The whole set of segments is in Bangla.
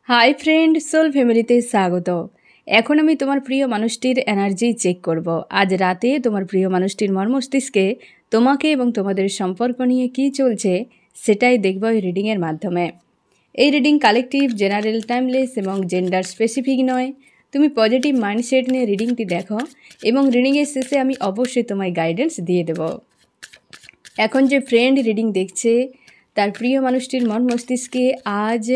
হাই ফ্রেন্ড, সোল ফ্যামিলিতে স্বাগত। এখন আমি তোমার প্রিয় মানুষটির এনার্জি চেক করব। আজ রাতে তোমার প্রিয় মানুষটির মস্তিষ্কে তোমাকে এবং তোমাদের সম্পর্ক নিয়ে কী চলছে সেটাই দেখব এই রিডিংয়ের মাধ্যমে। এই রিডিং কালেকটিভ, জেনারেল, টাইমলেস এবং জেন্ডার স্পেসিফিক নয়। তুমি পজিটিভ মাইন্ডসেট নিয়ে রিডিংটি দেখো এবং রিডিংয়ের শেষে আমি অবশ্যই তোমায় গাইডেন্স দিয়ে দেব। এখন যে ফ্রেন্ড রিডিং দেখছে তার প্রিয় মানুষটির মস্তিষ্কে আজ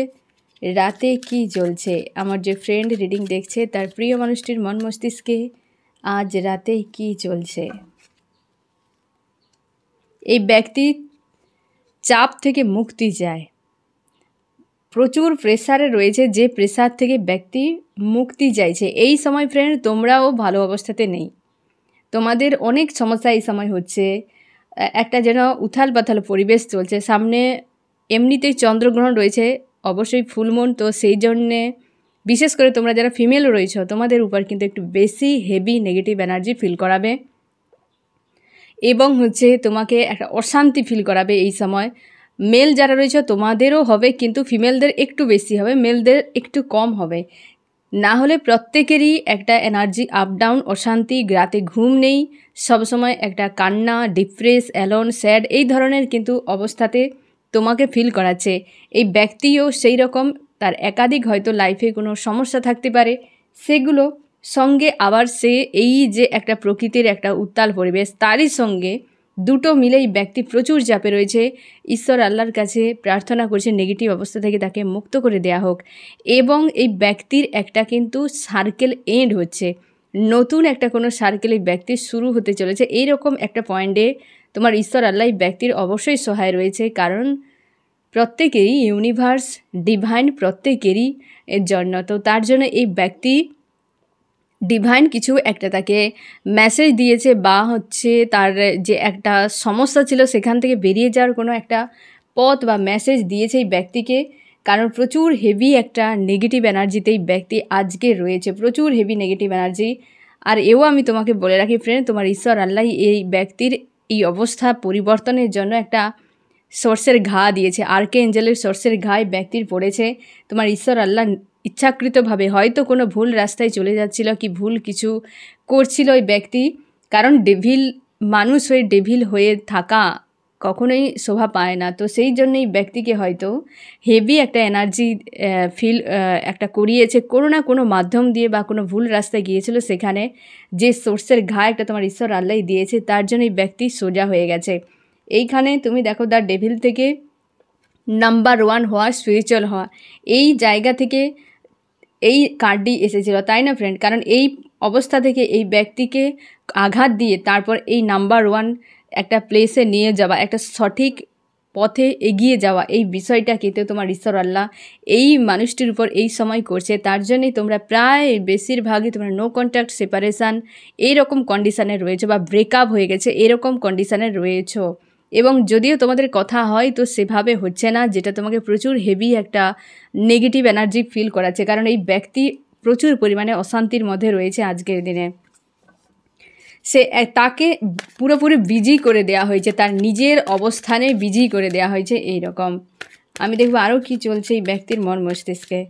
রাতে কি চলছে, আমার যে ফ্রেন্ড রিডিং দেখছে তার প্রিয় মানুষটির মস্তিষ্কে আজ রাতে কি চলছে। এই ব্যক্তি চাপ থেকে মুক্তি চায়, প্রচুর প্রেসারে রয়েছে, যে প্রেসার থেকে ব্যক্তি মুক্তি চাইছে। এই সময় ফ্রেন্ড তোমরাও ভালো অবস্থাতে নেই, তোমাদের অনেক সমস্যা এই সময় হচ্ছে। একটা যেন উথাল পাথাল পরিবেশ চলছে। সামনে এমনিতেই চন্দ্রগ্রহণ রয়েছে, অবশ্যই ফুলমুন, তো সেই জন্যে বিশেষ করে তোমরা যারা ফিমেল রয়েছ তোমাদের উপর কিন্তু একটু বেশি হেভি নেগেটিভ এনার্জি ফিল করাবে এবং তোমাকে একটা অশান্তি ফিল করাবে এই সময়। মেল যারা রয়েছে তোমাদেরও হবে, কিন্তু ফিমেলদের একটু বেশি হবে, মেলদের একটু কম হবে। না হলে প্রত্যেকেরই একটা এনার্জি আপ ডাউন, অশান্তি, রাতে ঘুম নেই, সবসময় একটা কান্না, ডিপ্রেস, অ্যালোন, স্যাড এই ধরনের কিন্তু অবস্থাতে তোমাকে ফিল করাচ্ছে। এই ব্যক্তিও সেই রকম, তার একাধিক হয়তো লাইফে কোনো সমস্যা থাকতে পারে, সেগুলো সঙ্গে আবার সে এই যে একটা প্রকৃতির একটা উত্তাল পরিবেশ, তারই সঙ্গে দুটো মিলেই ব্যক্তি প্রচুর চাপে রয়েছে। ঈশ্বর আল্লাহর কাছে প্রার্থনা করছে নেগেটিভ অবস্থা থেকে তাকে মুক্ত করে দেয়া হোক। এবং এই ব্যক্তির একটা কিন্তু সার্কেল এন্ড হচ্ছে, নতুন একটা কোনো সার্কেল এই ব্যক্তির শুরু হতে চলেছে। এইরকম একটা পয়েন্টে তোমার ঈশ্বর আল্লাহ এই ব্যক্তির অবশ্যই সহায় রয়েছে, কারণ প্রত্যেকেরই ইউনিভার্স, ডিভাইন প্রত্যেকেরই এর জন্য। তো তার জন্য এই ব্যক্তি ডিভাইন কিছু একটা তাকে মেসেজ দিয়েছে, বা তার যে একটা সমস্যা ছিল সেখান থেকে বেরিয়ে যাওয়ার কোনো একটা পথ বা মেসেজ দিয়েছে এই ব্যক্তিকে। কারণ প্রচুর হেভি একটা নেগেটিভ এনার্জিতে এই ব্যক্তি আজকে রয়েছে, প্রচুর হেভি নেগেটিভ এনার্জি। আর এও আমি তোমাকে বলে রাখি ফ্রেন্ড, তোমার ঈশ্বর আল্লাহ এই ব্যক্তির এই অবস্থা পরিবর্তনের জন্য একটা সোর্সের ঘা দিয়েছে, আর্কেঞ্জেলের সোর্সের ঘায় ব্যক্তির পড়েছে। তোমার ঈশ্বর আল্লাহ ইচ্ছাকৃতভাবে হয়তো কোনো ভুল রাস্তায় চলে যাচ্ছিল, কি ভুল কিছু করছিল ওই ব্যক্তি, কারণ ডেভিল, মানুষ হয়ে ডেভিল হয়ে থাকা কখনোই শোভা পায় না। তো সেই জন্যই ব্যক্তিকে হয়তো হেভি একটা এনার্জি ফিল একটা করিয়েছে কোনো না কোনো মাধ্যম দিয়ে, বা কোনো ভুল রাস্তায় গিয়েছিল, সেখানে যে সোর্সের ঘা একটা তোমার ঈশ্বর আল্লাহ দিয়েছে, তার জন্যই ব্যক্তি সোজা হয়ে গেছে। এইখানে তুমি দেখো দ্য ডেভিল থেকে নাম্বার 1 হওয়া, স্পিরিচুয়াল হওয়া, এই জায়গা থেকে এই কার্ডটি এসেছিল, তাই না ফ্রেন্ড? কারণ এই অবস্থা থেকে এই ব্যক্তিকে আঘাত দিয়ে তারপর এই নাম্বার 1 একটা প্লেসে নিয়ে যাওয়া, একটা সঠিক পথে এগিয়ে যাওয়া, এই বিষয়টা কিন্তু তোমার ঈশ্বর আল্লাহ এই মানুষটির উপর এই সময় করছে। তার জন্যই তোমরা প্রায় বেশিরভাগই তোমরা নো কন্ট্যাক্ট, সেপারেশান এইরকম কন্ডিশানে রয়েছো, বা ব্রেকআপ হয়ে গেছে এরকম কন্ডিশানে রয়েছো। এবং যদিও তোমাদের কথা হয় তো সেভাবে হচ্ছে না, যেটা তোমাকে প্রচুর হেভি একটা নেগেটিভ এনার্জি ফিল করাচ্ছে। কারণ এই ব্যক্তি প্রচুর পরিমাণে অশান্তির মধ্যে রয়েছে আজকের দিনে। তাকে পুরোপুরি বিজি করে দেওয়া হয়েছে, তার নিজের অবস্থানে বিজি করে দেওয়া হয়েছে এই রকম। আমি দেখব আরও কি চলছে এই ব্যক্তির মস্তিষ্কে।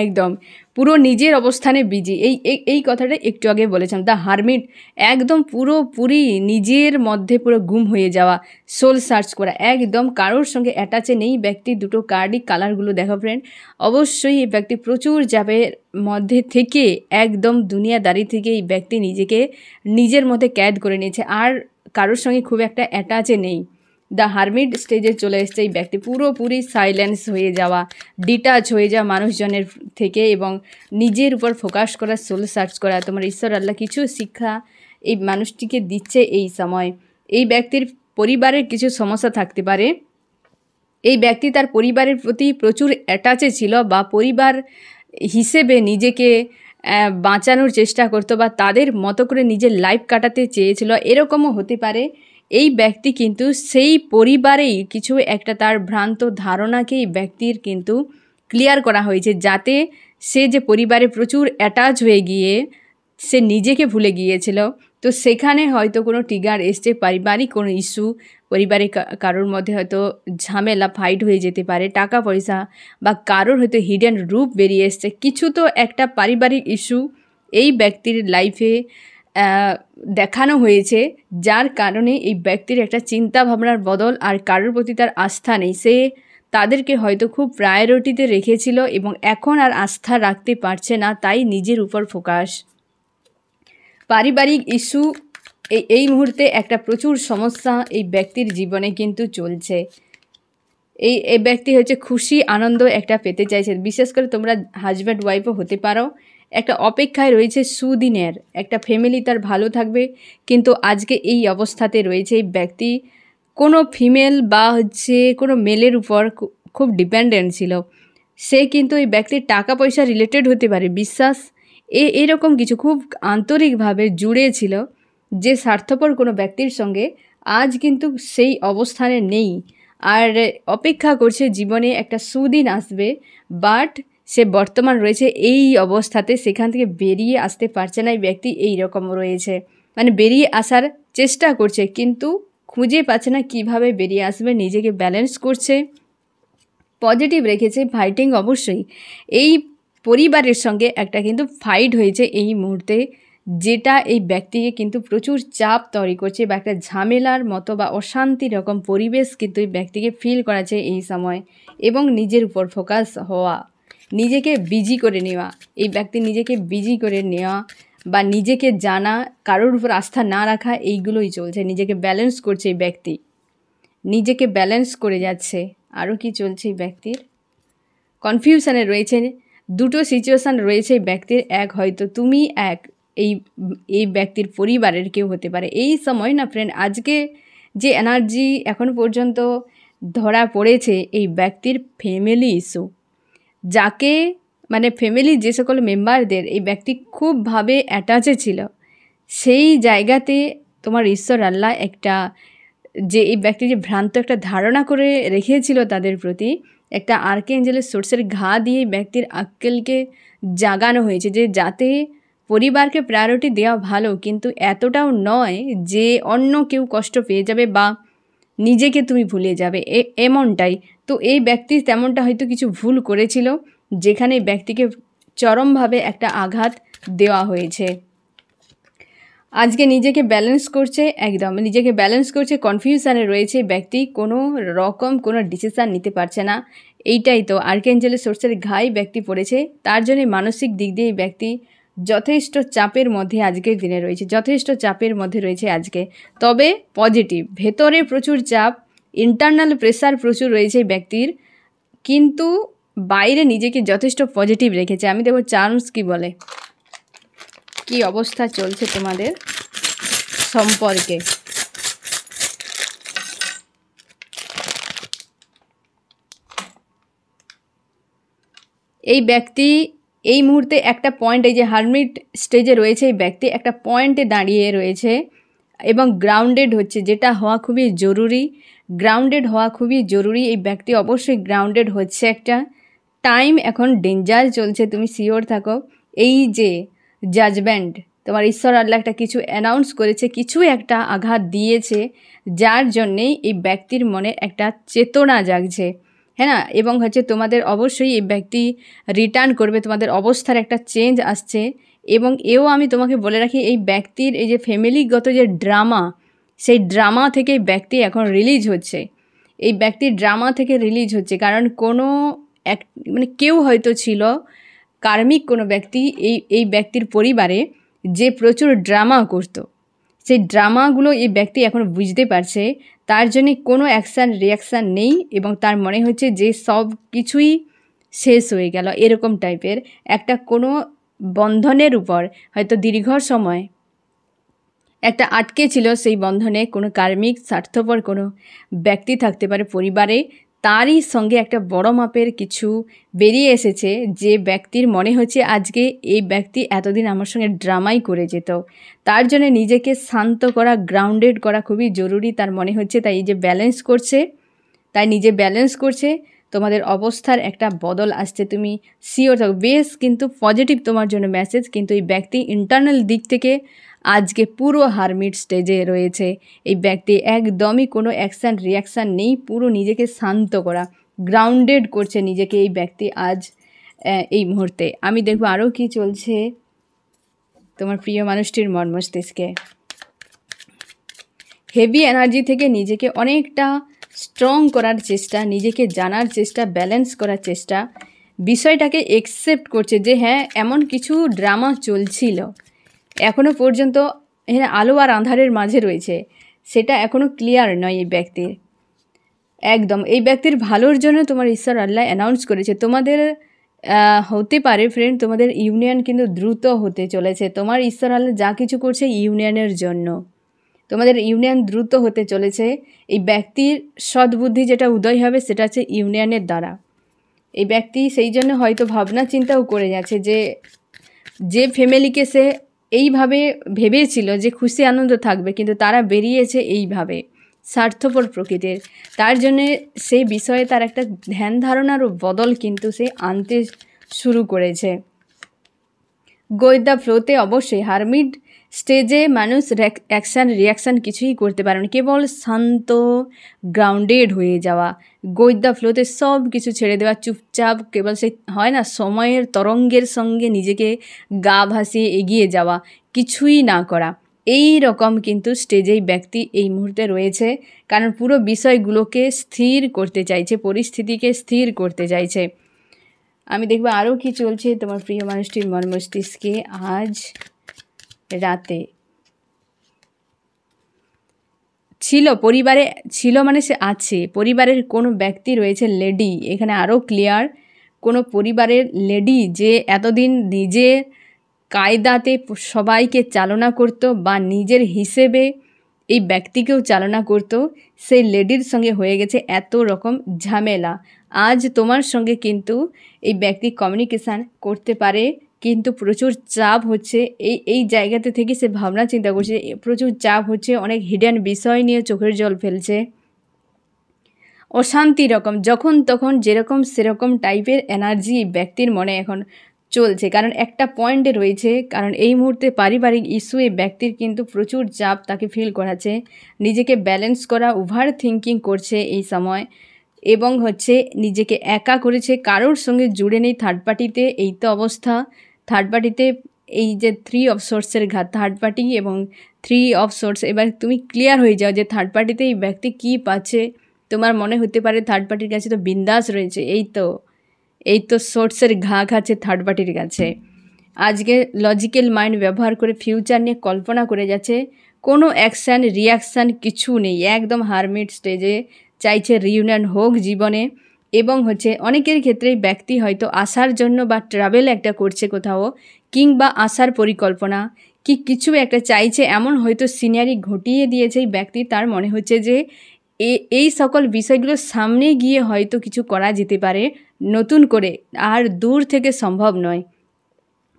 একদম পুরো নিজের অবস্থানে বিজি, এই কথাটা একটু আগে বলেছিলাম। দ্য হারমিট, একদম পুরোপুরি নিজের মধ্যে পুরো গুম হয়ে যাওয়া, সোল সার্চ করা, একদম কারোর সঙ্গে অ্যাটাচে নেই ব্যক্তি। দুটো কার্ডই কালারগুলো দেখো ফ্রেন্ড, অবশ্যই এই ব্যক্তি প্রচুর চাপের মধ্যে থেকে, একদম দুনিয়াদারি থেকে এই ব্যক্তি নিজেকে নিজের মধ্যে ক্যাদ করে নিয়েছে, আর কারোর সঙ্গে খুব একটা অ্যাটাচে নেই। দ্য হারমিট স্টেজে চলে এসছে এই ব্যক্তি, পুরোপুরি সাইলেন্স হয়ে যাওয়া, ডিটাচ হয়ে যাওয়া মানুষজনের থেকে, এবং নিজের উপর ফোকাস করা, সোল সার্চ করা। তোমার ঈশ্বর আল্লাহ কিছু শিক্ষা এই মানুষটিকে দিচ্ছে এই সময়। এই ব্যক্তির পরিবারের কিছু সমস্যা থাকতে পারে, এই ব্যক্তি তার পরিবারের প্রতি প্রচুর অ্যাটাচে ছিল, বা পরিবার হিসেবে নিজেকে বাঁচানোর চেষ্টা করতো, বা তাদের মতো করে নিজের লাইফ কাটাতে চেয়েছিল, এরকমও হতে পারে। এই ব্যক্তি কিন্তু সেই পরিবারেই কিছু একটা তার ভ্রান্ত ধারণাকেই ব্যক্তির কিন্তু ক্লিয়ার করা হয়েছে, যাতে সে যে পরিবারে প্রচুর অ্যাটাচ হয়ে গিয়ে সে নিজেকে ভুলে গিয়েছিল। তো সেখানে হয়তো কোনো ট্রিগার এসছে, পারিবারিক কোনো ইস্যু, পরিবারে কারোর মধ্যে হয়তো ঝামেলা ফাইট হয়ে যেতে পারে, টাকা পয়সা বা কারোর হয়তো হিডেন রূপ বেরিয়ে এসছে, কিছু তো একটা পারিবারিক ইস্যু এই ব্যক্তির লাইফে দেখানো হয়েছে, যার কারণে এই ব্যক্তির একটা চিন্তা ভাবনার বদল আর কারোর প্রতি তার আস্থা নেই। সে তাদেরকে হয়তো খুব প্রায়োরিটিতে রেখেছিল এবং এখন আর আস্থা রাখতে পারছে না, তাই নিজের উপর ফোকাস। পারিবারিক ইস্যু এই মুহূর্তে একটা প্রচুর সমস্যা এই ব্যক্তির জীবনে কিন্তু চলছে। এই ব্যক্তি হচ্ছে খুশি আনন্দ একটা পেতে চাইছে, বিশেষ করে তোমরা হাজব্যান্ড ওয়াইফও হতে পারো। একটা অপেক্ষায় রয়েছে সুদিনের, একটা ফ্যামিলি তার ভালো থাকবে, কিন্তু আজকে এই অবস্থাতে রয়েছে এই ব্যক্তি কোনো ফিমেল বা হচ্ছে কোনো মেলের উপর খুব ডিপেন্ডেন্ট ছিল। সে কিন্তু এই ব্যক্তির টাকা পয়সা রিলেটেড হতে পারে, বিশ্বাস এরকম কিছু খুব আন্তরিকভাবে জুড়ে ছিল, যে স্বার্থপর কোনো ব্যক্তির সঙ্গে আজ কিন্তু সেই অবস্থানে নেই, আর অপেক্ষা করছে জীবনে একটা সুদিন আসবে, বাট সে বর্তমান রয়েছে এই অবস্থাতে, সেখান থেকে বেরিয়ে আসতে পারছে না। এই ব্যক্তি এই রকম রয়েছে, মানে বেরিয়ে আসার চেষ্টা করছে কিন্তু খুঁজে পাচ্ছে না কিভাবে বেরিয়ে আসবে, নিজেকে ব্যালেন্স করছে, পজিটিভ রেখেছে, ফাইটিং অবশ্যই। এই পরিবারের সঙ্গে একটা কিন্তু ফাইট হয়েছে এই মুহূর্তে, যেটা এই ব্যক্তিকে কিন্তু প্রচুর চাপ তৈরি করছে বা একটা ঝামেলার মতো বা অশান্তি রকম পরিবেশ কিন্তু এই ব্যক্তিকে ফিল করাচ্ছে এই সময়। এবং নিজের উপর ফোকাস হওয়া, নিজেকে বিজি করে নেওয়া, এই ব্যক্তি নিজেকে বিজি করে নেওয়া বা নিজেকে জানা, কারোর উপর আস্থা না রাখা, এইগুলোই চলছে। নিজেকে ব্যালেন্স করছে এই ব্যক্তি, নিজেকে ব্যালেন্স করে যাচ্ছে। আরও কি চলছে এই ব্যক্তির? কনফিউশনে রয়েছে, দুটো সিচুয়েশান রয়েছে এই ব্যক্তির। এক, হয়তো তুমি এক, এই ব্যক্তির পরিবারের কেউ হতে পারে। এই সময় না ফ্রেন্ড, আজকে যে এনার্জি এখন পর্যন্ত ধরা পড়েছে এই ব্যক্তির ফ্যামিলি ইস্যু, যাকে মানে ফ্যামিলির যে সকল মেম্বারদের এই ব্যক্তি খুবভাবে অ্যাটাচে ছিল, সেই জায়গাতে তোমার ঈশ্বর আল্লাহ একটা যে এই ব্যক্তি যে ভ্রান্ত একটা ধারণা করে রেখেছিল তাদের প্রতি, একটা আর্কেঞ্জেলের সোর্সের ঘা দিয়ে ব্যক্তির আক্কেলকে জাগানো হয়েছে, যে যাতে পরিবারকে প্রায়োরিটি দেওয়া ভালো, কিন্তু এতটাও নয় যে অন্য কেউ কষ্ট পেয়ে যাবে বা নিজেকে তুমি ভুলে যাবে, এমনটাই। তো এই ব্যক্তি তেমনটা হয়তো কিছু ভুল করেছিল, যেখানে ব্যক্তিকে চরমভাবে একটা আঘাত দেওয়া হয়েছে। আজকে নিজেকে ব্যালেন্স করছে, একদম নিজেকে ব্যালেন্স করছে, কনফিউশনে রয়েছে ব্যক্তি, কোনো রকম কোনো ডিসিশান নিতে পারছে না। এইটাই তো আর্কেঞ্জেলের সোর্সের ঘাই ব্যক্তি পড়েছে, তার জন্য মানসিক দিক দিয়ে এই ব্যক্তি যথেষ্ট চাপের মধ্যে আজকের দিনে রয়েছে, যথেষ্ট চাপের মধ্যে রয়েছে আজকে। তবে পজিটিভ, ভেতরে প্রচুর চাপ, ইন্টারনাল প্রেসার প্রচুর রয়েছে ব্যক্তির, কিন্তু বাইরে নিজেকে যথেষ্ট পজিটিভ রেখেছে। আমি দেখব চার্মস কি বলে, কি অবস্থা চলছে তোমাদের সম্পর্কে। এই ব্যক্তি এই মুহূর্তে একটা পয়েন্ট, এই যে হারমিট স্টেজে রয়েছে এই ব্যক্তি, একটা পয়েন্টে দাঁড়িয়ে রয়েছে এবং গ্রাউন্ডেড হচ্ছে, যেটা হওয়া খুবই জরুরি। গ্রাউন্ডেড হওয়া খুবই জরুরি, এই ব্যক্তি অবশ্যই গ্রাউন্ডেড হচ্ছে। একটা টাইম এখন ডেঞ্জার চলছে, তুমি শিওর থাকো। এই যে জাজমেন্ট, তোমার ঈশ্বর আল্লাহ একটা কিছু অ্যানাউন্স করেছে, কিছু একটা আঘাত দিয়েছে, যার জন্যেই এই ব্যক্তির মনে একটা চেতনা জাগছে, হ্যাঁ না? এবং হচ্ছে তোমাদের অবশ্যই এই ব্যক্তি রিটার্ন করবে, তোমাদের অবস্থার একটা চেঞ্জ আসছে। এবং আমি তোমাকে বলে রাখি, এই ব্যক্তির এই যে ফ্যামিলিগত যে ড্রামা, সেই ড্রামা থেকে এই ব্যক্তি এখন রিলিজ হচ্ছে, এই ব্যক্তির ড্রামা থেকে রিলিজ হচ্ছে। কারণ কোনো মানে কেউ হয়তো ছিল কার্মিক কোনো ব্যক্তি এই ব্যক্তির পরিবারে, যে প্রচুর ড্রামা করতো, সেই ড্রামাগুলো এই ব্যক্তি এখন বুঝতে পারছে, তার জন্যে কোনো অ্যাকশান রিয়াকশান নেই এবং তার মনে হচ্ছে যে সব কিছুই শেষ হয়ে গেল, এরকম টাইপের একটা কোনো বন্ধনের উপর হয়তো দীর্ঘ সময় একটা আটকে ছিল, সেই বন্ধনে কোনো কার্মিক স্বার্থপর কোনো ব্যক্তি থাকতে পারে পরিবারে, তারই সঙ্গে একটা বড় মাপের কিছু বেরিয়ে এসেছে, যে ব্যক্তির মনে হচ্ছে আজকে এই ব্যক্তি এতদিন আমার সঙ্গে ড্রামাই করে যেত, তার জন্য নিজেকে শান্ত করা, গ্রাউন্ডেড করা খুবই জরুরি তার মনে হচ্ছে। তাই এই যে ব্যালেন্স করছে, তাই নিজে ব্যালেন্স করছে, তোমাদের অবস্থার একটা বদল আসছে, তুমি শিওর থাকো। বেশ কিন্তু পজিটিভ তোমার জন্য মেসেজ, কিন্তু এই ব্যক্তি ইন্টারনাল দিক থেকে আজকে পুরো হারমিট স্টেজে রয়েছে। এই ব্যক্তি একদমই কোনো অ্যাকশান রিয়াকশান নেই, পুরো নিজেকে শান্ত করা, গ্রাউন্ডেড করছে নিজেকে এই ব্যক্তি আজ এই মুহূর্তে। আমি দেখব আরও কি চলছে তোমার প্রিয় মানুষটির মন মস্তিষ্কে। হেভি এনার্জি থেকে নিজেকে অনেকটা স্ট্রং করার চেষ্টা, নিজেকে জানার চেষ্টা, ব্যালেন্স করার চেষ্টা, বিষয়টাকে একসেপ্ট করছে যে হ্যাঁ এমন কিছু ড্রামা চলছিল, এখনও পর্যন্ত এখানে আলো আর আঁধারের মাঝে রয়েছে, সেটা এখনও ক্লিয়ার নয় এই ব্যক্তির। একদম এই ব্যক্তির ভালোর জন্য তোমার ঈশ্বর আল্লাহ অ্যানাউন্স করেছে। তোমাদের হতে পারে ফ্রেন্ড, তোমাদের ইউনিয়ন কিন্তু দ্রুত হতে চলেছে। তোমার ঈশ্বর আল্লাহ যা কিছু করছে ইউনিয়নের জন্য, তোমাদের ইউনিয়ন দ্রুত হতে চলেছে। এই ব্যক্তির সদ্বুদ্ধি যেটা উদয় হবে সেটা হচ্ছে ইউনিয়নের দ্বারা। এই ব্যক্তি সেই জন্য হয়তো ভাবনা চিন্তাও করে যাচ্ছে যে ফ্যামিলিকে সে এইভাবে ভেবেছিল যে খুশি আনন্দ থাকবে, কিন্তু তারা বেরিয়েছে এইভাবে স্বার্থপর প্রকৃতির। তার জন্যে সেই বিষয়ে তার একটা ধ্যান ধারণারও বদল কিন্তু সে আনতে শুরু করেছে। গো উইথ দ্য ফ্লোতে অবশ্যই হারমিট স্টেজে মানুষ অ্যাকশান রিয়াকশান কিছুই করতে পারে না, কেবল শান্ত গ্রাউন্ডেড হয়ে যাওয়া, গো উইথ দ্য ফ্লোতে সব কিছু ছেড়ে দেওয়া, চুপচাপ কেবল সেই হয় না সময়ের তরঙ্গের সঙ্গে নিজেকে গা ভাসিয়ে এগিয়ে যাওয়া, কিছুই না করা, এই রকম কিন্তু স্টেজেই ব্যক্তি এই মুহূর্তে রয়েছে। কারণ পুরো বিষয়গুলোকে স্থির করতে চাইছে, পরিস্থিতিকে স্থির করতে চাইছে। আমি দেখব আরও কি চলছে তোমার প্রিয় মানুষটির মন মস্তিষ্কে আজ রাতে। ছিল পরিবারে, ছিল মানে সে আছে, পরিবারের কোনো ব্যক্তি রয়েছে লেডি, এখানে আরও ক্লিয়ার, কোনো পরিবারের লেডি যে এতদিন নিজের কায়দাতে সবাইকে চালনা করত বা নিজের হিসেবে এই ব্যক্তিকেও চালনা করত, সেই লেডির সঙ্গে হয়ে গেছে এত রকম ঝামেলা। আজ তোমার সঙ্গে কিন্তু এই ব্যক্তি কমিউনিকেশান করতে পারে, কিন্তু প্রচুর চাপ হচ্ছে এই জায়গাতে থেকে সে ভাবনা চিন্তা করছে, প্রচুর চাপ হচ্ছে, অনেক হিডেন বিষয় নিয়ে চোখের জল ফেলছে, অশান্তি রকম, যখন তখন যেরকম সেরকম টাইপের এনার্জি ব্যক্তির মনে এখন চলছে। কারণ একটা পয়েন্টে রয়েছে, কারণ এই মুহূর্তে পারিবারিক ইস্যু এই ব্যক্তির কিন্তু প্রচুর চাপ তাকে ফিল করাচ্ছে, নিজেকে ব্যালেন্স করা, ওভার থিঙ্কিং করছে এই সময়, এবং হচ্ছে নিজেকে একা করেছে, কারোর সঙ্গে জুড়ে নেই থার্ড পার্টিতে। এই তো অবস্থা থার্ড পার্টিতে, এই যে 3 অফ সোর্সের ঘাত, থার্ড পার্টি এবং 3 অফ সোর্স। এবার তুমি ক্লিয়ার হয়ে যাও যে থার্ড পার্টিতে এই ব্যক্তি কী পাচ্ছে। তোমার মনে হতে পারে থার্ড পার্টির কাছে তো বিন্দাস রয়েছে, এই তো সোর্সের ঘা খাচ্ছে থার্ড পার্টির কাছে। আজকে লজিক্যাল মাইন্ড ব্যবহার করে ফিউচার নিয়ে কল্পনা করে যাচ্ছে, কোনো অ্যাকশান রিয়াকশান কিছু নেই, একদম হারমিট স্টেজে চাইছে রিউনিয়ন হোক জীবনে। এবং হচ্ছে অনেকের ক্ষেত্রেই ব্যক্তি হয়তো আসার জন্য বা ট্রাভেল একটা করছে কোথাও, কিংবা আসার পরিকল্পনা কি কিছু একটা চাইছে, এমন হয়তো সিনারি ঘটিয়ে দিয়েছে এই ব্যক্তি। তার মনে হচ্ছে যে এই সকল বিষয়গুলো সামনে গিয়ে হয়তো কিছু করা যেতে পারে নতুন করে, আর দূর থেকে সম্ভব নয়।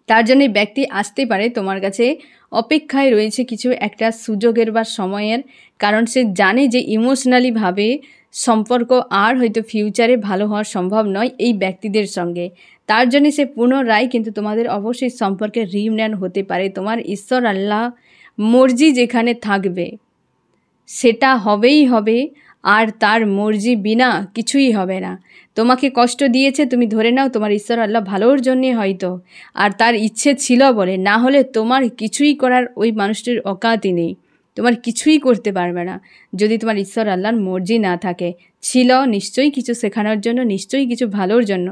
তার জন্য ব্যক্তি আসতে পারে তোমার কাছে, অপেক্ষায় রয়েছে কিছু একটা সুযোগের বা সময়ের, কারণ সে জানে যে ইমোশনালিভাবে সম্পর্ক আর হয়তো ফিউচারে ভালো হওয়া সম্ভব নয় এই ব্যক্তিদের সঙ্গে। তার জন্য সে পুনরায় কিন্তু তোমাদের অবশ্যই সম্পর্কে রিউনিয়ন হতে পারে। তোমার ঈশ্বর আল্লাহ মর্জি যেখানে থাকবে সেটা হবেই হবে, আর তার মর্জি বিনা কিছুই হবে না। তোমাকে কষ্ট দিয়েছে, তুমি ধরে নাও তোমার ঈশ্বর আল্লাহ ভালোর জন্যে হয়তো, আর তার ইচ্ছে ছিল বলে, না হলে তোমার কিছুই করার ওই মানুষটির অকাতই নেই, তোমার কিছুই করতে পারবে না যদি তোমার ঈশ্বর আল্লাহর মর্জি না থাকে। ছিল নিশ্চয়ই কিছু শেখানোর জন্য, নিশ্চয়ই কিছু ভালোর জন্য।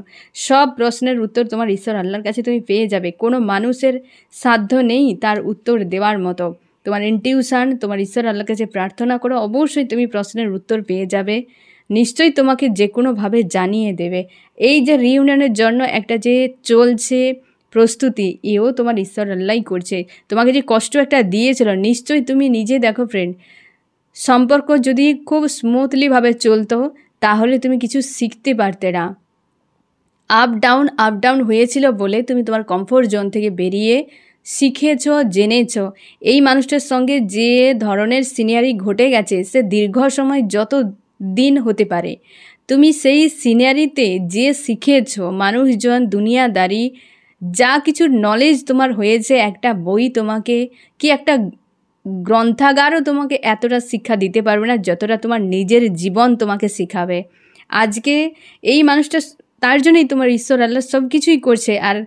সব প্রশ্নের উত্তর তোমার ঈশ্বর আল্লাহর কাছে তুমি পেয়ে যাবে, কোনো মানুষের সাধ্য নেই তার উত্তর দেওয়ার মতো। তোমার ইনটিউশন, তোমার ঈশ্বর আল্লাহর কাছে প্রার্থনা করো, অবশ্যই তুমি প্রশ্নের উত্তর পেয়ে যাবে, নিশ্চয়ই তোমাকে যে কোনোভাবে জানিয়ে দেবে। এই যে রিউনিয়নের জন্য একটা যে চলছে প্রস্তুতি, এও তোমার ঈশ্বর আল্লাহই করছে। তোমাকে যে কষ্ট একটা দিয়েছিল, নিশ্চয়ই তুমি নিজে দেখো ফ্রেন্ড, সম্পর্ক যদি খুব স্মুথলিভাবে চলতো তাহলে তুমি কিছু শিখতে পারতে না। আপ ডাউন হয়েছিল বলে তুমি তোমার কমফোর্ট জোন থেকে বেরিয়ে শিখেছ, জেনেছ। এই মানুষটার সঙ্গে যে ধরনের সিনিয়ারি ঘটে গেছে সে দীর্ঘ সময় যত দিন হতে পারে, তুমি সেই সিনিয়ারিতে যে শিখেছ, মানুষজন, দুনিয়াদারি, যা কিছু নলেজ তোমার হয়েছে, একটা বই তোমাকে কি একটা গ্রন্থাগারও তোমাকে এতটা শিক্ষা দিতে পারবে না যতটা তোমার নিজের জীবন তোমাকে শেখাবে। আজকে এই মানুষটা, তার জন্যই তোমার ঈশ্বর আল্লাহ সব কিছুই করছে। আর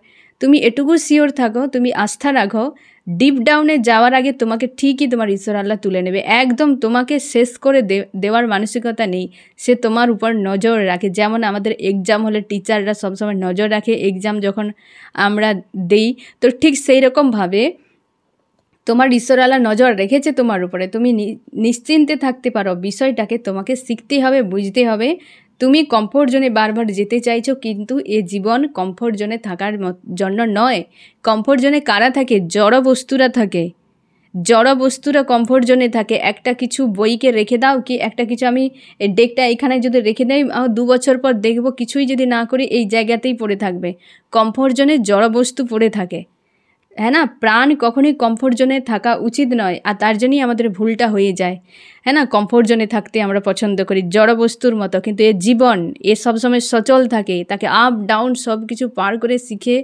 তুমি এটুকু শিওর থাকো, তুমি আস্থা রাখো, ডিপ ডাউনে যাওয়ার আগে তোমাকে ঠিকই তোমার ঈশ্বর আল্লাহ তুলে নেবে। একদম তোমাকে শেষ করে দেওয়ার মানসিকতা নেই, সে তোমার উপর নজর রাখে। যেমন আমাদের এক্সাম হলে টিচাররা সবসময় নজর রাখে এক্সাম যখন আমরা দেই, তো ঠিক সেই রকমভাবে তোমার ঈশ্বর আল্লাহ নজর রেখেছে তোমার উপরে। তুমি নিশ্চিন্তে থাকতে পারো, বিষয়টাকে তোমাকে শিখতে হবে, বুঝতে হবে। তুমি কমফোর্ট জোনে বারবার যেতে চাইছো, কিন্তু এ জীবন কমফোর্ট জোনে থাকার জন্য নয়। কমফোর্ট জোনে কারা থাকে? জড় বস্তুরা থাকে। জড় বস্তুরা কমফোর্ট জোনে থাকে। একটা কিছু বইকে রেখে দাও, কি একটা কিছু আমি এই ডেকটা এখানে যদি রেখে দেই, 2 বছর পর দেখবো কিছুই যদি না করি এই জায়গাতেই পড়ে থাকবে। কমফোর্ট জোনে জড় বস্তু পড়ে থাকে, হ্যাঁ না? প্রাণ কখনোই কমফোর্ট জোনে থাকা উচিত নয়, আর তার জন্যই আমাদের ভুলটা হয়ে যায়, হ্যাঁ না? কমফোর্ট জোনে থাকতে আমরা পছন্দ করি জড় বস্তুর মতো, কিন্তু এ জীবন, এ সবসময় সচল থাকে, তাকে আপ ডাউন সব কিছু পার করে শিখে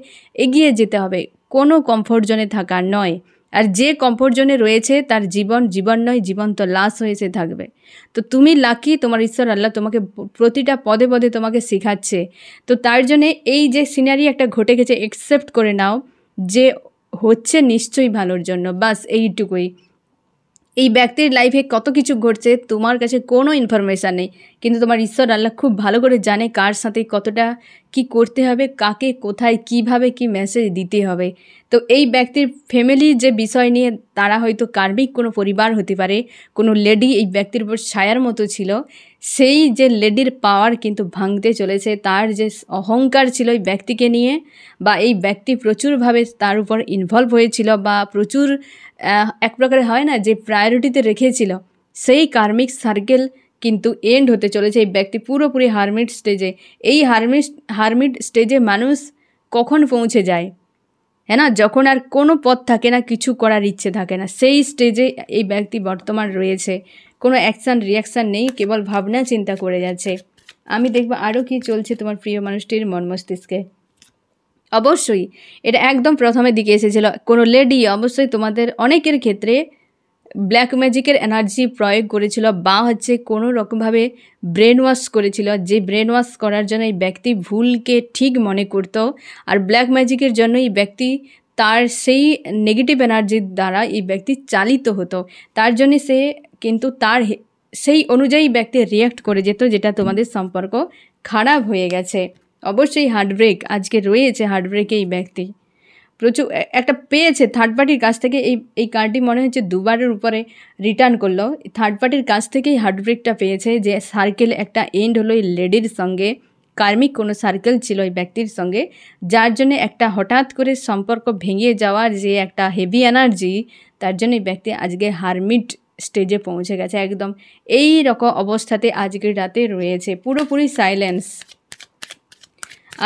এগিয়ে যেতে হবে, কোনো কমফোর্ট জোনে থাকা নয়। আর যে কমফোর্ট জোনে রয়েছে তার জীবন নয়, জীবন তো লাশ হয়েছে থাকবে। তো তুমি লাকি, তোমার ঈশ্বর আল্লাহ তোমাকে প্রতিটা পদে পদে তোমাকে শেখাচ্ছে। তো তার জন্যে এই যে সিনারি একটা ঘটে গেছে, অ্যাকসেপ্ট করে নাও যে হচ্ছে নিশ্চয়ই ভালোর জন্য, বাস এইটুকুই। এই ব্যক্তির লাইফে কত কিছু ঘটছে, তোমার কাছে কোনো ইনফরমেশান নেই, কিন্তু তোমার ঈশ্বর আল্লাহ খুব ভালো করে জানে কার সাথে কতটা কি করতে হবে, কাকে কোথায় কিভাবে কি মেসেজ দিতে হবে। তো এই ব্যক্তির ফ্যামিলি যে বিষয় নিয়ে, তারা হয়তো কার্মিক কোনো পরিবার হতে পারে, কোনো লেডি এই ব্যক্তির উপর ছায়ার মতো ছিল, সেই যে লেডির পাওয়ার কিন্তু ভাঙতে চলেছে। তার যে অহংকার ছিল এই ব্যক্তিকে নিয়ে, বা এই ব্যক্তি প্রচুরভাবে তার উপর ইনভলভ হয়েছিল, বা প্রচুর এক প্রকারে হয় না যে প্রায়োরিটিতে রেখেছিল, সেই কার্মিক সার্কেল কিন্তু এন্ড হতে চলেছে। এই ব্যক্তি পুরোপুরি হারমিট স্টেজে। এই হারমিট স্টেজে মানুষ কখন পৌঁছে যায়, হ্যাঁ না? যখন আর কোনো পথ থাকে না, কিছু করার ইচ্ছে থাকে না, সেই স্টেজে এই ব্যক্তি বর্তমান রয়েছে। কোনো অ্যাকশান রিয়াকশান নেই, কেবল ভাবনা চিন্তা করে যাচ্ছে। আমি দেখব আরও কি চলছে তোমার প্রিয় মানুষটির মন মস্তিষ্কে। অবশ্যই এটা একদম প্রথমের দিকে এসেছিল, কোনো লেডি অবশ্যই তোমাদের অনেকের ক্ষেত্রে ব্ল্যাক ম্যাজিকের এনার্জি প্রয়োগ করেছিল, বা হচ্ছে কোনো রকমভাবে ব্রেন ওয়াশ করেছিল, যে ব্রেন ওয়াশ করার জন্য এই ব্যক্তি ভুলকে ঠিক মনে করত। আর ব্ল্যাক ম্যাজিকের জন্য এই ব্যক্তি তার সেই নেগেটিভ এনার্জির দ্বারা এই ব্যক্তি চালিত হতো, তার জন্যে সে কিন্তু তার সেই অনুযায়ী ব্যক্তি রিয়াক্ট করে যেত, যেটা তোমাদের সম্পর্ক খারাপ হয়ে গেছে। অবশ্যই হার্টব্রেক আজকে রয়েছে, হার্টব্রেকে এই ব্যক্তি প্রচুর একটা পেয়েছে থার্ড পার্টির কাছ থেকে। এই কার্ডটি মনে হচ্ছে দুবারের উপরে রিটার্ন করলো। থার্ড পার্টির কাছ থেকেই হার্টব্রেকটা পেয়েছে, যে সার্কেল একটা এন্ড হলো এই লেডির সঙ্গে, কার্মিক কোনো সার্কেল ছিল এই ব্যক্তির সঙ্গে, যার জন্য একটা হঠাৎ করে সম্পর্ক ভেঙে যাওয়ার যে একটা হেভি এনার্জি, তার জন্য এই ব্যক্তি আজকে হারমিট স্টেজে পৌঁছে গেছে। একদম এই রকম অবস্থাতে আজকের রাতে রয়েছে, পুরোপুরি সাইলেন্স।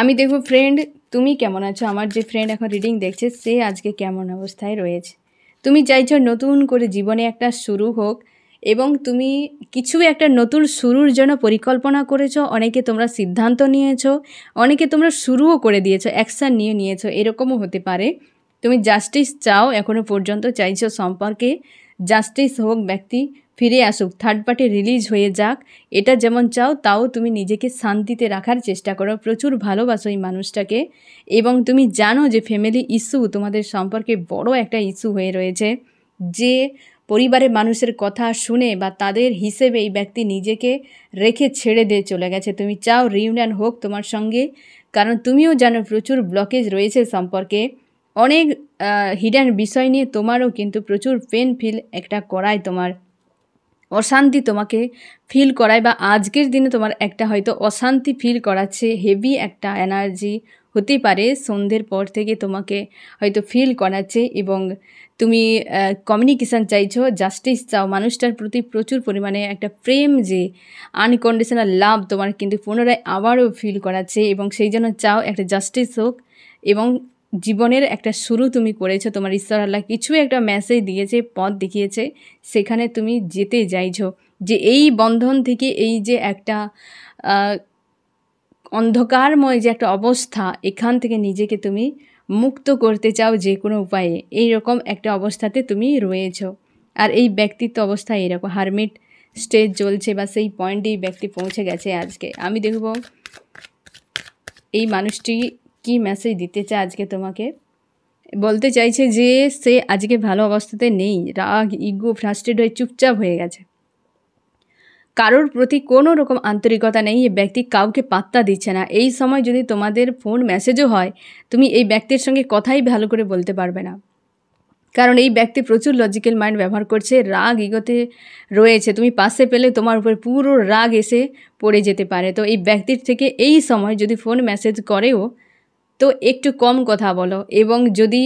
আমি দেখব ফ্রেন্ড তুমি কেমন আছো। আমার যে ফ্রেন্ড এখন রিডিং দেখছে, সে আজকে কেমন অবস্থায় রয়েছে। তুমি চাইছো নতুন করে জীবনে একটা শুরু হোক, এবং তুমি কিছু একটা নতুন শুরুর জন্য পরিকল্পনা করেছো। অনেকে তোমরা সিদ্ধান্ত নিয়েছো, অনেকে তোমরা শুরুও করে দিয়েছো, অ্যাকশান নিয়েছো, এরকমও হতে পারে। তুমি জাস্টিস চাও, এখনও পর্যন্ত চাইছো সম্পর্কে জাস্টিস হোক, ব্যক্তি ফিরে আসুক, থার্ড পার্টি রিলিজ হয়ে যাক, এটা যেমন চাও, তাও তুমি নিজেকে শান্তিতে রাখার চেষ্টা করো। প্রচুর ভালোবাসো এই মানুষটাকে, এবং তুমি জানো যে ফ্যামিলি ইস্যু তোমাদের সম্পর্কে বড় একটা ইস্যু হয়ে রয়েছে, যে পরিবারের মানুষের কথা শুনে বা তাদের হিসেবে এই ব্যক্তি নিজেকে রেখে ছেড়ে দিয়ে চলে গেছে। তুমি চাও রিউনিয়ন হোক তোমার সঙ্গে, কারণ তুমিও জানো প্রচুর ব্লকেজ রয়েছে সম্পর্কে, অনেক হিডেন বিষয় নিয়ে তোমারও কিন্তু প্রচুর পেন ফিল একটা করায়, তোমার অশান্তি তোমাকে ফিল করায়, বা আজকের দিনে তোমার একটা হয়তো অশান্তি ফিল করাচ্ছে, হেভি একটা এনার্জি হতে পারে সন্ধ্যের পর থেকে তোমাকে হয়তো ফিল করাচ্ছে। এবং তুমি কমিউনিকেশান চাইছো, জাস্টিস চাও, মানুষটার প্রতি প্রচুর পরিমাণে একটা প্রেম, যে আনকন্ডিশনাল লাভ তোমার কিন্তু পুনরায় আবারও ফিল করাচ্ছে, এবং সেই জন্য চাও একটা জাস্টিস হোক, এবং জীবনের একটা শুরু তুমি করেছো। তোমার ঈশ্বর আল্লাহ কিছু একটা মেসেজ দিয়েছে, পথ দেখিয়েছে, সেখানে তুমি যেতে চাইছো, যে এই বন্ধন থেকে, এই যে একটা অন্ধকারময় যে একটা অবস্থা, এখান থেকে নিজেকে তুমি মুক্ত করতে চাও যে কোনো উপায়ে, এইরকম একটা অবস্থাতে তুমি রয়েছো। আর এই ব্যক্তিত্ব অবস্থায় এরকম হারমিট স্টেজ চলছে বা সেই পয়েন্টেই ব্যক্তি পৌঁছে গেছে আজকে। আমি দেখব এই মানুষটি কি মেসেজ দিতে চায় আজকে তোমাকে। বলতে চাইছে যে সে আজকে ভালো অবস্থাতে নেই, রাগ, ইগো, ফ্রাস্ট্রেট হয়ে চুপচাপ হয়ে গেছে, কারোর প্রতি কোনো রকম আন্তরিকতা নেই। এই ব্যক্তি কাউকে পাত্তা দিচ্ছে না। এই সময় যদি তোমাদের ফোন মেসেজও হয়, তুমি এই ব্যক্তির সঙ্গে কথাই ভালো করে বলতে পারবে না, কারণ এই ব্যক্তি প্রচুর লজিক্যাল মাইন্ড ব্যবহার করছে, রাগ ইগোতে রয়েছে। তুমি পাশে পেলে তোমার উপর পুরো রাগ এসে পড়ে যেতে পারে। তো এই ব্যক্তির থেকে এই সময় যদি ফোন মেসেজ করেও তো একটু কম কথা বলো, এবং যদি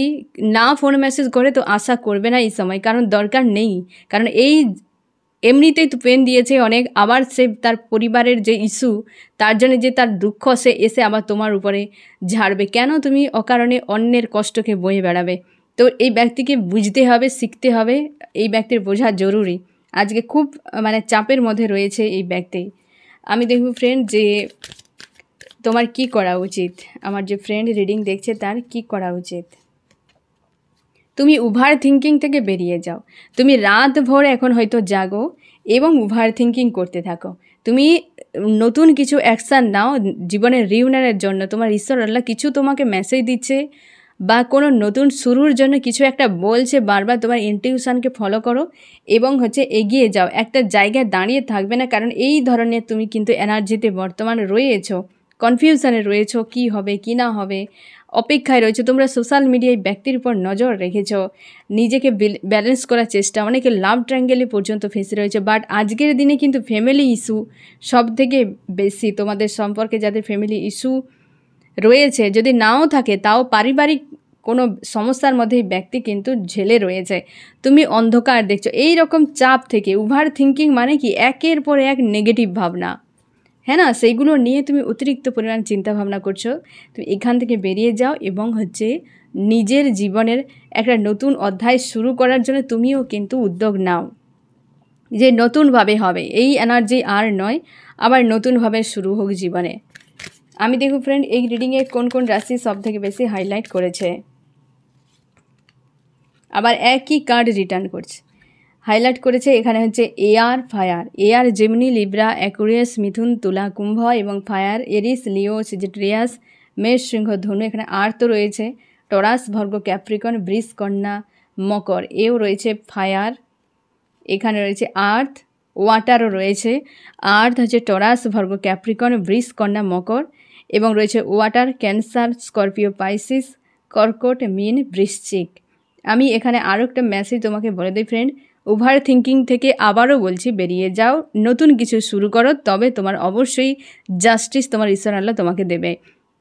না ফোন মেসেজ করে তো আশা করবে না এই সময়, কারণ দরকার নেই। কারণ এই এমনিতেই তো পেন দিয়েছে অনেক, আবার সে তার পরিবারের যে ইস্যু, তার জন্য যে তার দুঃখ, সে এসে আবার তোমার উপরে ঝাড়বে। কেন তুমি অকারণে অন্যের কষ্টকে বয়ে বেড়াবে? তো এই ব্যক্তিকে বুঝতে হবে, শিখতে হবে, এই ব্যক্তির বোঝা জরুরি। আজকে খুব চাপের মধ্যে রয়েছে এই ব্যক্তি। আমি দেখব ফ্রেন্ড যে তোমার কি করা উচিত। আমার যে ফ্রেন্ড রিডিং দেখছে তার কি করা উচিত। তুমি ওভার থিঙ্কিং থেকে বেরিয়ে যাও। তুমি রাত ভোর এখন হয়তো জাগো এবং ওভার থিঙ্কিং করতে থাকো। তুমি নতুন কিছু অ্যাকশান নাও জীবনের রিউনিয়নের জন্য। তোমার ঈশ্বর আল্লাহ কিছু তোমাকে মেসেজ দিচ্ছে বা কোনো নতুন শুরুর জন্য কিছু একটা বলছে, বারবার তোমার ইনটিউশনকে ফলো করো এবং এগিয়ে যাও। একটা জায়গায় দাঁড়িয়ে থাকবে না, কারণ এই ধরনের তুমি কিন্তু এনার্জিতে বর্তমানে রয়েছো, কনফিউশনে রয়েছো, কি হবে কি না হবে, অপেক্ষায় রয়েছে। তোমরা সোশ্যাল মিডিয়ায় ব্যক্তির উপর নজর রেখেছ, নিজেকে ব্যালেন্স করার চেষ্টা, অনেকে লাভ ট্রায়াঙ্গেলে পর্যন্ত ফেসে রয়েছে। বাট আজকের দিনে কিন্তু ফ্যামিলি ইস্যু সব থেকে বেশি। তোমাদের সম্পর্কে যাদের ফ্যামিলি ইস্যু রয়েছে, যদি নাও থাকে তাও পারিবারিক কোনো সমস্যার মধ্যে ব্যক্তি কিন্তু ঝেলে রয়েছে। তুমি অন্ধকার দেখছো, এই রকম চাপ থেকে ওভার থিঙ্কিং মানে কি, একের পর এক নেগেটিভ ভাবনা, হ্যাঁ না, সেইগুলো নিয়ে তুমি অতিরিক্ত পরিমাণ চিন্তা ভাবনা করছো। তুমি এখান থেকে বেরিয়ে যাও এবং নিজের জীবনের একটা নতুন অধ্যায় শুরু করার জন্য তুমিও কিন্তু উদ্যোগ নাও, যে নতুনভাবে হবে। এই এনার্জি আর নয়, আবার নতুনভাবে শুরু হোক জীবনে। আমি দেখো ফ্রেন্ড এই রিডিংয়ে কোন কোন রাশি সব থেকে বেশি হাইলাইট করেছে, আবার একই কার্ড রিটার্ন করছে। হাইলাইট করেছে এখানে air, fire. Air Gemini, Libra, Aquarius, মিথুন, তুলা, কুম্ভ, এবং ফায়ার এরিস, লিও, সেজিটেরিয়াস, মেষ, সিংহ, ধনু। এখানে আর্থ রয়েছে টরাস, ভর্গ, ক্যাপ্রিকন, বৃষ, কন্যা, মকর। এও রয়েছে ফায়ার। এখানে রয়েছে আর্থ, ওয়াটারও রয়েছে। আর্থ টরাস, ভর্গ, ক্যাপ্রিকন, বৃষ, কন্যা, মকর, এবং রয়েছে ওয়াটার ক্যান্সার, স্করপিও, পাইসিস, কর্কট, মীন, বৃশ্চিক। আমি এখানে আরও একটা মেসেজ তোমাকে বলে দিই ফ্রেন্ড, ওভার থিঙ্কিং থেকে আবারও বলছি বেরিয়ে যাও, নতুন কিছু শুরু করো, তবে তোমার অবশ্যই জাস্টিস তোমার ঈশ্বর আল্লাহ তোমাকে দেবে।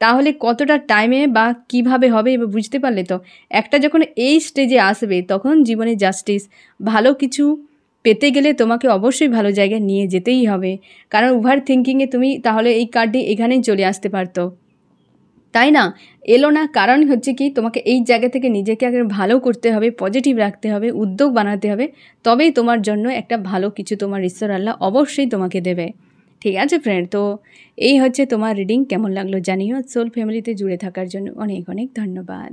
তাহলে কতটা টাইমে বা কিভাবে হবে এবার বুঝতে পারলে তো। একটা যখন এই স্টেজে আসবে তখন জীবনে জাস্টিস, ভালো কিছু পেতে গেলে তোমাকে অবশ্যই ভালো জায়গায় নিয়ে যেতেই হবে। কারণ ওভার থিঙ্কিংয়ে তুমি তাহলে এই কার্ডটি এখানেই চলে আসতে পারতো, তাই না? এলো না, কারণ কি তোমাকে এই জায়গা থেকে নিজেকে আগে ভালো করতে হবে, পজিটিভ রাখতে হবে, উদ্যোগ বানাতে হবে, তবেই তোমার জন্য একটা ভালো কিছু তোমার ঈশ্বর আল্লাহ অবশ্যই তোমাকে দেবে। ঠিক আছে ফ্রেন্ড, তো এই তোমার রিডিং। কেমন লাগলো জানিও। সোল ফ্যামিলিতে জুড়ে থাকার জন্য অনেক অনেক ধন্যবাদ।